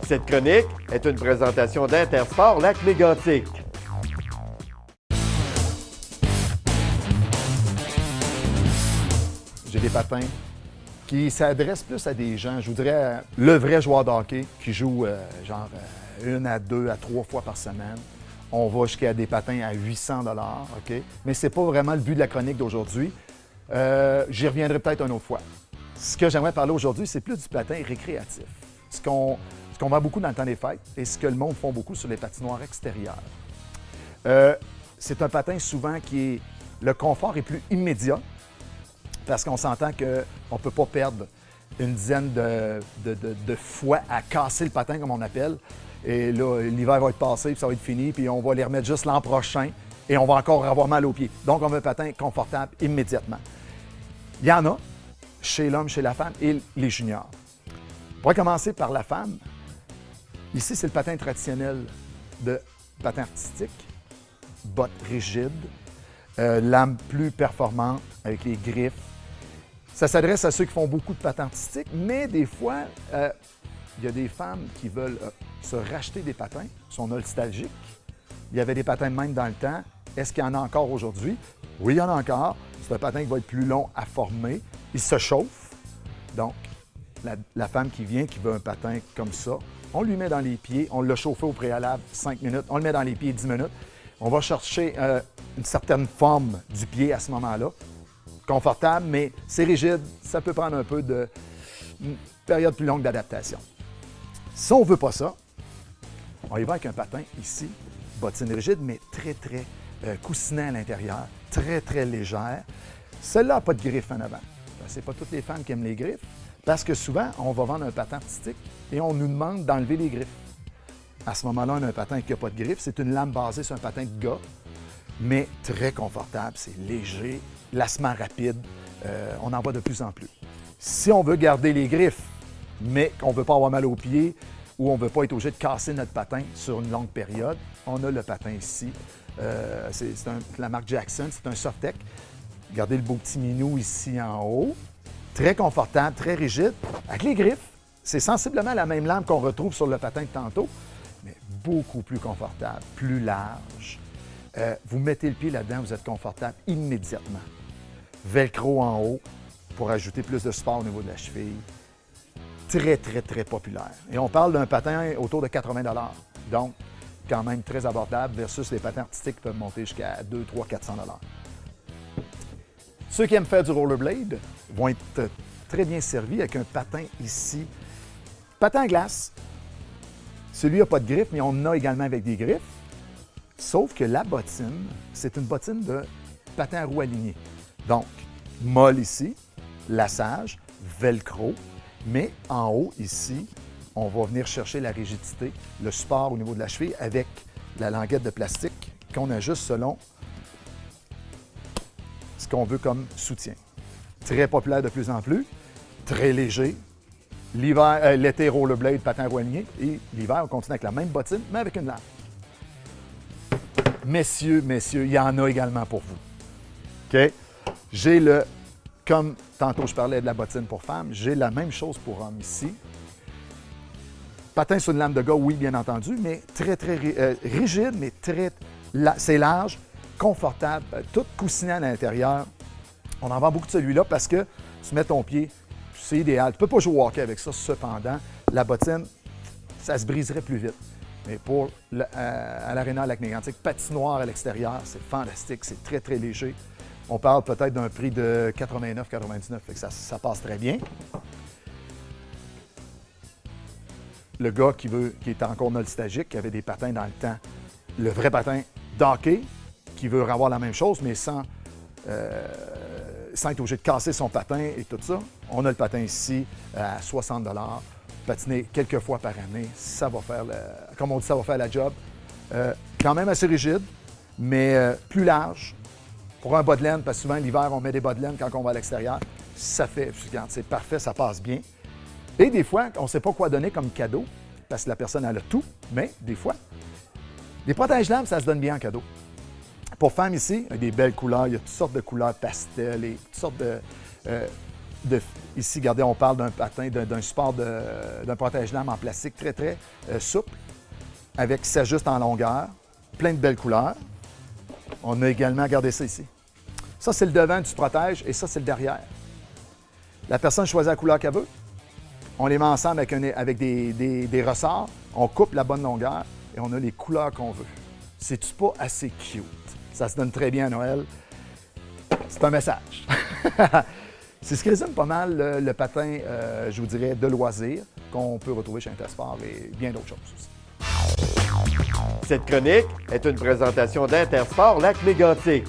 Cette chronique est une présentation d'Intersport Lac-Mégantic. J'ai des patins qui s'adressent plus à des gens, je vous dirais, le vrai joueur de hockey qui joue une à deux à trois fois par semaine. On va jusqu'à des patins à 800 $, OK? Mais c'est pas vraiment le but de la chronique d'aujourd'hui. J'y reviendrai peut-être une autre fois. Ce que j'aimerais parler aujourd'hui, c'est plus du patin récréatif. Ce qu'on voit beaucoup dans le temps des fêtes et ce que le monde font beaucoup sur les patinoires extérieures. C'est un patin souvent qui est... Le confort est plus immédiat parce qu'on s'entend qu'on ne peut pas perdre une dizaine de fois à casser le patin, comme on appelle. Et là, l'hiver va être passé, puis ça va être fini, puis on va les remettre juste l'an prochain et on va encore avoir mal aux pieds. Donc, on veut un patin confortable immédiatement. Il y en a chez l'homme, chez la femme et les juniors. On va commencer par la femme. Ici, c'est le patin traditionnel de patin artistique, bottes rigides, lame plus performante avec les griffes. Ça s'adresse à ceux qui font beaucoup de patins artistiques, mais des fois, il y a des femmes qui veulent se racheter des patins, sont nostalgiques. Il y avait des patins de même dans le temps. Est-ce qu'il y en a encore aujourd'hui? Oui, il y en a encore. C'est un patin qui va être plus long à former. Il se chauffe. Donc, la femme qui vient, qui veut un patin comme ça, on lui met dans les pieds, on l'a chauffé au préalable 5 minutes, on le met dans les pieds 10 minutes. On va chercher une certaine forme du pied à ce moment-là. Confortable, mais c'est rigide. Ça peut prendre un peu une période plus longue d'adaptation. Si on ne veut pas ça, on y va avec un patin ici, bottine rigide, mais très, très coussinet à l'intérieur, très, très légère. Celle-là n'a pas de griffe en avant. Ce n'est pas toutes les femmes qui aiment les griffes, parce que souvent, on va vendre un patin artistique et on nous demande d'enlever les griffes. À ce moment-là, on a un patin qui n'a pas de griffe. C'est une lame basée sur un patin de gars, mais très confortable, c'est léger, lassement rapide. On en voit de plus en plus. Si on veut garder les griffes, mais qu'on ne veut pas avoir mal aux pieds ou on ne veut pas être obligé de casser notre patin sur une longue période, on a le patin ici. C'est la marque Jackson, c'est un Softec. Regardez le beau petit minou ici en haut. Très confortable, très rigide. Avec les griffes, c'est sensiblement la même lame qu'on retrouve sur le patin de tantôt, mais beaucoup plus confortable, plus large. Vous mettez le pied là-dedans, vous êtes confortable immédiatement. Velcro en haut pour ajouter plus de support au niveau de la cheville. Très, très, très populaire. Et on parle d'un patin autour de 80 $. Donc, quand même très abordable versus les patins artistiques qui peuvent monter jusqu'à 200, 300, 400 $. Ceux qui aiment faire du rollerblade vont être très bien servis avec un patin ici. Patin à glace. Celui n'a pas de griffe, mais on en a également avec des griffes. Sauf que la bottine, c'est une bottine de patin à roues alignées. Donc, molle ici, lassage, velcro, mais en haut ici, on va venir chercher la rigidité, le support au niveau de la cheville avec la languette de plastique qu'on ajuste selon ce qu'on veut comme soutien. Très populaire de plus en plus, très léger. L'hiver, l'été, rollerblade, patin à roues alignées, et l'hiver, on continue avec la même bottine, mais avec une lame. Messieurs, il y en a également pour vous. OK? J'ai comme tantôt je parlais de la bottine pour femmes, j'ai la même chose pour hommes ici. Patin sur une lame de gars, oui, bien entendu, mais très, très rigide, mais c'est large, confortable, tout coussinet à l'intérieur. On en vend beaucoup de celui-là parce que tu mets ton pied, c'est idéal. Tu ne peux pas jouer au hockey avec ça, cependant. La bottine, ça se briserait plus vite. Mais pour à l'Aréna Lac-Mégantic, patinoire à l'extérieur, c'est fantastique, c'est très, très léger. On parle peut-être d'un prix de 89,99, fait que ça passe très bien. Le gars qui est encore nostalgique, qui avait des patins dans le temps, le vrai patin d'hockey, qui veut avoir la même chose, mais sans être obligé de casser son patin et tout ça. On a le patin ici à 60 $. Patiner quelques fois par année, ça va faire, comme on dit, ça va faire la job. Quand même assez rigide, mais plus large. Pour un bas de laine, parce que souvent l'hiver, on met des bas de laine quand on va à l'extérieur. Ça fait, c'est parfait, ça passe bien. Et des fois, on ne sait pas quoi donner comme cadeau, parce que la personne elle a tout, mais des fois, des protège-lames, ça se donne bien en cadeau. Pour femmes ici, il y a des belles couleurs, il y a toutes sortes de couleurs pastel et toutes sortes de Ici, regardez, on parle d'un patin, d'un support, d'un protège-lames en plastique très, très souple, qui s'ajuste en longueur, plein de belles couleurs. On a également, regardez ça ici. Ça, c'est le devant du protège et ça, c'est le derrière. La personne choisit la couleur qu'elle veut. On les met ensemble avec des ressorts. On coupe la bonne longueur et on a les couleurs qu'on veut. C'est-tu pas assez cute? Ça se donne très bien à Noël. C'est un message. C'est ce qui résume pas mal le patin, je vous dirais, de loisir qu'on peut retrouver chez Intersport et bien d'autres choses aussi. Cette chronique est une présentation d'Intersport Lac-Mégantic.